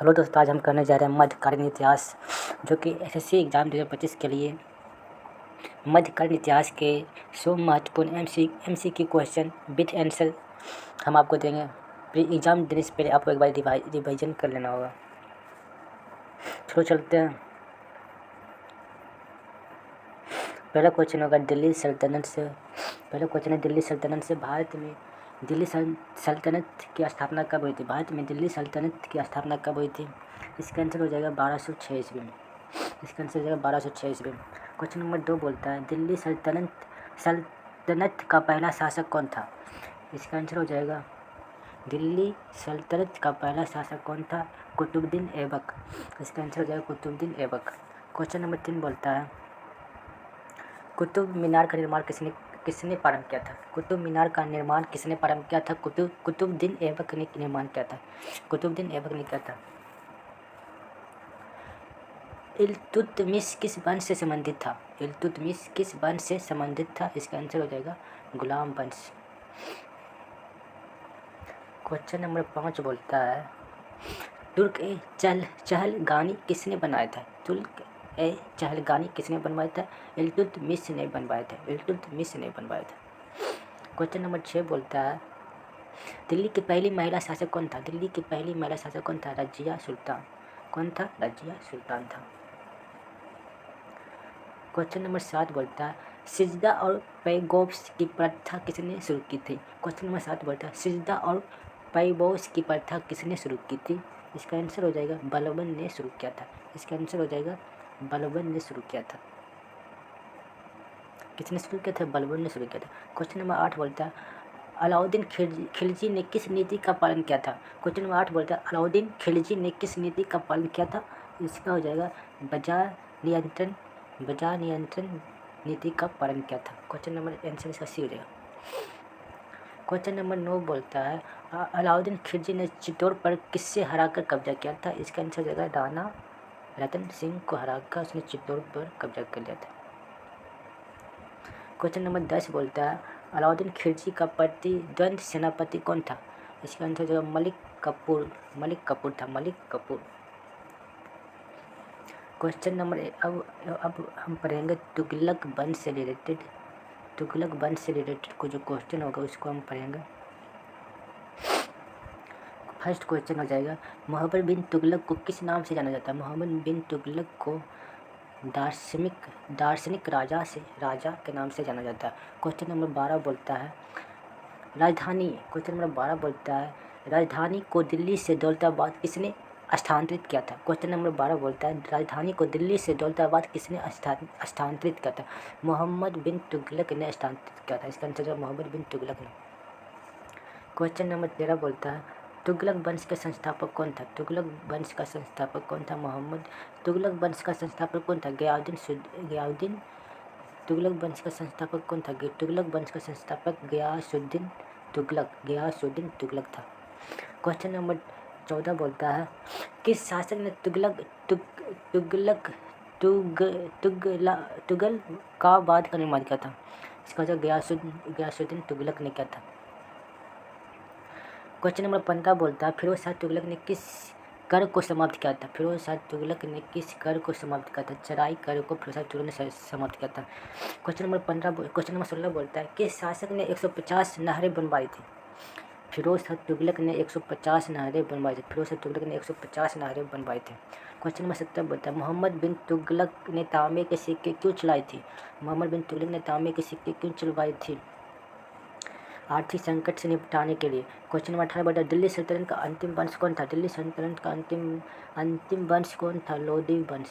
Hello दोस्तों, आज हम करने जा रहे हैं मध्यकालीन इतिहास, जो कि एसएससी एग्ज़ाम 2025 के लिए मध्यकालीन इतिहास के 100 महत्वपूर्ण एमसीक्यू क्वेश्चन विथ आंसर हम आपको देंगे। एग्ज़ाम देने से पहले आपको एक बार रिवाइजन कर लेना होगा। चलो चलते हैं। पहला क्वेश्चन होगा दिल्ली सल्तनत से। पहला क्वेश्चन है दिल्ली सल्तनत से भारत में दिल्ली सल्तनत की स्थापना कब हुई थी? भारत में दिल्ली सल्तनत की स्थापना कब हुई थी? इसका आंसर हो जाएगा 1206 ईस्वी में। इसका आंसर हो जाएगा 1206 ईस्वी में। क्वेश्चन नंबर 2 बोलता है दिल्ली सल्तनत का पहला शासक कौन था? इसका आंसर हो जाएगा दिल्ली सल्तनत का पहला शासक कौन था? कुतुबुद्दीन ऐबक। इसका आंसर हो जाएगा कुतुबुद्दीन ऐबक। क्वेश्चन नंबर 3 बोलता है कुतुब मीनार का निर्माण किसने प्रारंभ किया था? कुतुब मीनार का निर्माण किसने प्रारंभ किया था? कुतुबुद्दीन ऐबक ने निर्माण किया था। कुतुबुद्दीन ऐबक ने किया था। इल्तुतमिश किस वंश से संबंधित था? इल्तुतमिश किस वंश से संबंधित था? इसका आंसर हो जाएगा गुलाम वंश। क्वेश्चन नंबर 5 बोलता है तुर्क ए चहलगानी किसने बनाया था? तुर्क ए चहलगानी किसने बनवाया था? इल्तुतमिश ने बनवाया था। इल्तुतमिश ने बनवाया था। क्वेश्चन नंबर 6 बोलता है दिल्ली की पहली महिला शासक कौन था? दिल्ली की पहली महिला शासक कौन था? रजिया सुल्तान। कौन था? रजिया सुल्तान था। क्वेश्चन नंबर 7 बोलता है सिजदा और पैगोब्स की प्रथा किसने शुरू की थी? क्वेश्चन नंबर 7 बोलता है सिजदा और पैगोब्स की प्रथा किसने शुरू की थी? इसका आंसर हो जाएगा बलबन ने शुरू किया था। इसका आंसर हो जाएगा बलबन ने शुरू किया था। किसने शुरू किया था? बलबन ने शुरू किया था। क्वेश्चन नंबर 8 बोलता है अलाउद्दीन खिलजी ने किस नीति का पालन किया था? क्वेश्चन नंबर 8 बोलता है अलाउद्दीन खिलजी ने किस नीति का पालन किया था? इसका हो जाएगा बाजार नियंत्रण नीति का पालन किया था। क्वेश्चन नंबर आंसर इसका सी हो जाएगा। क्वेश्चन नंबर 9 बोलता है अलाउद्दीन खिलजी ने चित्तौड़ पर किससे हराकर कब्जा किया था? इसका आंसर हो जाएगा राणा रतन सिंह को हराकर उसने चित्तौड़ पर कब्जा कर लिया था। क्वेश्चन नंबर 10 बोलता है अलाउद्दीन खिलजी का प्रतिद्वंद सेनापति कौन था? इसका आंसर जो मलिक कपूर था। मलिक कपूर। क्वेश्चन नंबर अब हम पढ़ेंगे तुगलक वंश से रिलेटेड को जो क्वेश्चन होगा उसको हम पढ़ेंगे। फर्स्ट क्वेश्चन हो जाएगा मोहम्मद बिन तुगलक को किस नाम से जाना जाता है? मोहम्मद बिन तुगलक को दार्शनिक राजा के नाम से जाना जाता है। क्वेश्चन नंबर 12 बोलता है राजधानी को दिल्ली से दौलताबाद किसने स्थानांतरित किया था? क्वेश्चन नंबर 12 बोलता है राजधानी को दिल्ली से दौलताबाद किसने स्थानांतरित किया था? मोहम्मद बिन तुगलक ने स्थानांतरित किया था। इसका आंसर मोहम्मद बिन तुगलक ने। क्वेश्चन नंबर 13 बोलता है तुगलक वंश के संस्थापक कौन था? तुगलक वंश का संस्थापक कौन था? तुगलक वंश का संस्थापक कौन था? गयासुद्दीन। तुगलक वंश का संस्थापक कौन था? तुगलक वंश का संस्थापक गयासुद्दीन तुगलक था। क्वेश्चन नंबर 14 बोलता है किस शासक ने तुगलकाबाद का निर्माण किया था? इसका आंसर गयासुद्दीन तुगलक ने किया था। क्वेश्चन नंबर 15 बोलता है फिरोज शाह तुगलक ने किस कर को समाप्त किया था? फिरोज शाह तुगलक ने किस कर को समाप्त किया था? चराई कर को फिरोज शाह तुगलक ने समाप्त किया था। क्वेश्चन नंबर 16 बोलता है किस शासक ने 150 नहरें बनवाई थी? फिरोज शाह तुगलक ने 150 नहरें बनवाई थी। फिरोज शाह तुगलक ने 150 नहरें बनवाई थी। क्वेश्चन नंबर 17 बोलता है मोहम्मद बिन तुगलक ने तांबे के सिक्के क्यों चलाई थी? मोहम्मद बिन तुगलक ने तांबे के सिक्के क्यों चलवाई थी? आर्थिक संकट से निपटाने के लिए। क्वेश्चन नंबर 18 बोलता है दिल्ली सल्तनत का अंतिम वंश कौन था? दिल्ली सल्तनत का अंतिम वंश कौन था? लोधी वंश।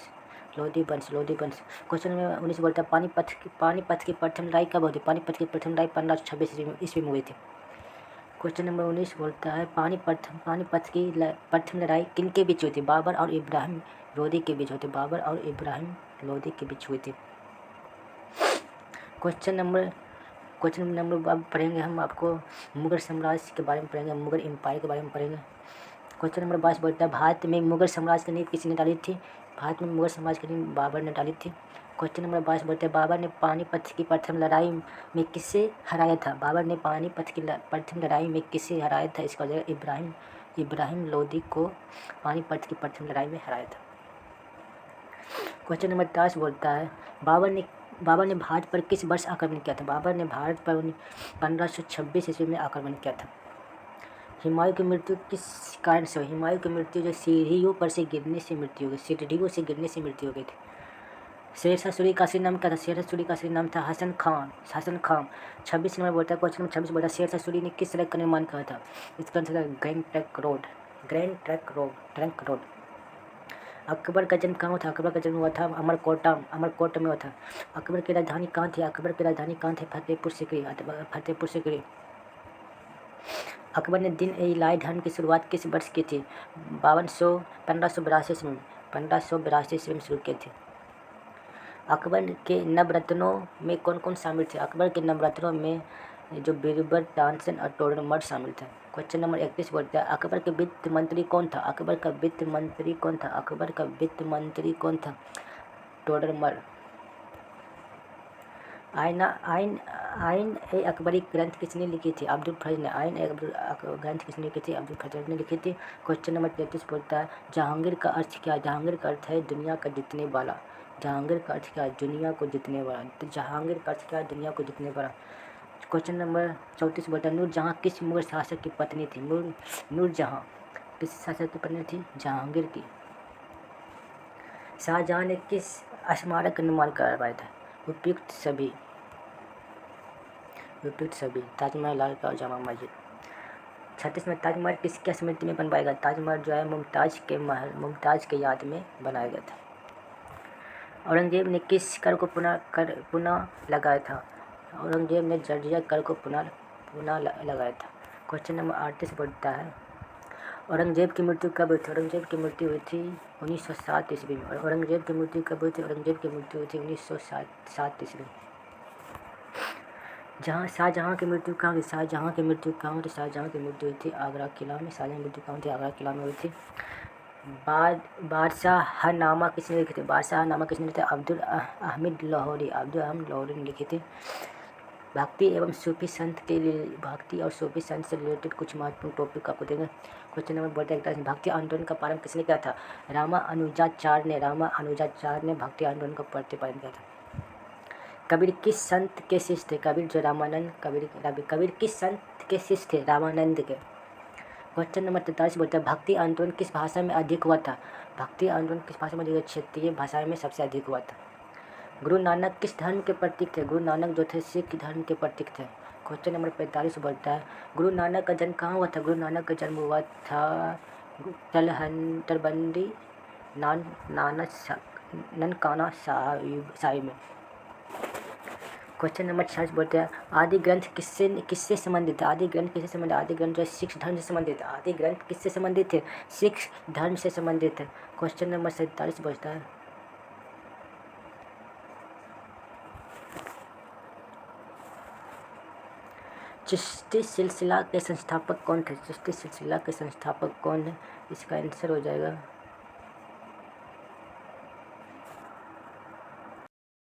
क्वेश्चन नंबर 19 बोलता है पानीपत की प्रथम लड़ाई कब हुई थी? पानीपत की प्रथम लड़ाई 1526 ईस्वी में हुई थी। क्वेश्चन नंबर 19 बोलता है पानीपत की प्रथम लड़ाई किनके बीच हुई थी? बाबर और इब्राहिम लोदी के बीच हुई थी। बाबर और इब्राहिम लोदी के बीच हुई थी। क्वेश्चन नंबर अब पढ़ेंगे हम आपको मुगल साम्राज्य के बारे में पढ़ेंगे। मुगल एम्पायर के बारे में पढ़ेंगे। क्वेश्चन नंबर 22 बोलता है भारत में मुगल साम्राज्य की नींव किसने डाली थी? भारत में मुगल साम्राज्य की नींव बाबर ने डाली थी। क्वेश्चन नंबर 22 बोलता है बाबर ने पानीपत की प्रथम लड़ाई में किसे हराया था? बाबर ने पानीपत की प्रथम लड़ाई में किसे हराया था? इसका हो जाएगा इब्राहिम इब्राहिम लोदी को पानीपत की प्रथम लड़ाई में हराया था। क्वेश्चन नंबर 10 बोलता है बाबर ने भारत पर किस वर्ष आक्रमण किया था? बाबर ने भारत पर 1526 ईस्वी में आक्रमण किया था। हुमायूं की मृत्यु किस कारण से हुई? हुमायूं की मृत्यु जो सीढ़ियों पर से गिरने से मृत्यु हो गई, सीढ़ियों से गिरने से मृत्यु हो गई थी। शेरशाह सूरी का असली नाम क्या था? शेरशाह सूरी का असली नाम था हसन खान। 26 नंबर बोलता है, क्वेश्चन नंबर 26 बोलता है, शेरशाह सूरी ने किस सड़क का निर्माण किया था? इसका आंसर है ग्रैंड ट्रंक रोड। अकबर का जन्म कहाँ हुआ था? अकबर का जन्म हुआ था अमरकोट में हुआ था। अकबर की राजधानी कहाँ थी? अकबर की राजधानी कहाँ थी? फतेहपुर सीकरी। अकबर ने दीन ए इलाही धर्म की शुरुआत किस वर्ष की थी? 1582 ईस्वी में शुरू की थी। अकबर के नवरत्नों में कौन कौन शामिल थे? अकबर के नवरत्नों में जो बीरबल, तानसेन और तोडरमल शामिल थे। क्वेश्चन नंबर 31 बोलता है, अकबर के वित्त मंत्री कौन था? अकबर का वित्त मंत्री कौन था? तोडरमल। आइन ए अकबरी ग्रंथ किसने लिखी थी? अब्दुल फजल ने। आइन ए ग्रंथ किसने लिखी थी? अब्दुल फजल ने लिखी थी। क्वेश्चन नंबर 33 बोलता है, जहांगीर का अर्थ क्या है? जहांगीर का अर्थ है दुनिया का जीतने वाला। जहांगीर का अर्थ क्या है? दुनिया को जीतने वाला। तो जहांगीर का अर्थ क्या है? दुनिया को जीतने वाला। क्वेश्चन नंबर 34 बोलता है, नूरजहां किस मुगल शासक की पत्नी थी? नूरजहां किस शासक की पत्नी थी? जहांगीर की। शाहजहां ने किस स्मारक का निर्माण करवाया था? उपयुक्त सभी। ताजमहल, लाल किला और जामा मस्जिद। 36 में ताजमहल किसकी स्मृति में बनवाया गया? ताजमहल जो है मुमताज़ के याद में बनाया गया था। औरंगजेब ने किस कर को पुनः लगाया था? औरंगजेब ने जजिया कर को पुनः लगाया था। क्वेश्चन नंबर 38 बोलता है, औरंगजेब की मृत्यु कब हुई थी? औरंगजेब की मृत्यु हुई थी 1907 ईस्वी में। औरंगजेब की मृत्यु कब हुई थी? औरंगजेब की मृत्यु हुई थी 1907 ईस्वी में। शाहजहां की मृत्यु कहाँ हुई? शाहजहां की मृत्यु हुई थी आगरा किला में। शाहजहां की मृत्यु कहाँ हुई थी? आगरा किला में हुई थी। बादशाहनामा किसने लिखी थी? बादशाहनामा किसने लिखी थी? अब्दुल अहमद लाहौरी ने लिखी थी। भक्ति और सूफी संत से रिलेटेड कुछ महत्वपूर्ण टॉपिक आपको देंगे। क्वेश्चन नंबर बोलता है, भक्ति आंदोलन का प्रारंभ किसने किया था? रामानुजाचार्य ने भक्ति आंदोलन का प्रतिपादन किया था। कबीर किस संत के शिष्य थे? कबीर किस संत के शिष्य थे? रामानंद के। क्वेश्चन नंबर 43 बोलता है, भक्ति आंदोलन किस भाषा में अधिक हुआ था? भक्ति आंदोलन किस भाषा में अधिक? क्षेत्रीय भाषा में सबसे अधिक हुआ था। गुरु नानक किस धर्म के प्रतीक थे? गुरु नानक जो थे सिख धर्म के प्रतीक थे। क्वेश्चन नंबर 45 बोलता है, गुरु नानक का जन्म कहाँ हुआ था? गुरु नानक का जन्म हुआ था तलबंदी ननकाना साहिब में। क्वेश्चन नंबर 46 बोलते हैं, आदि ग्रंथ किससे संबंधित है? आदि ग्रंथ जो सिख धर्म से संबंधित है। आदि ग्रंथ किससे संबंधित है? सिख धर्म से संबंधित है। क्वेश्चन नंबर 47 बोलता है, चिश्ती सिलसिला के संस्थापक कौन थे? चिश्ती सिलसिला के संस्थापक कौन है? इसका आंसर हो जाएगा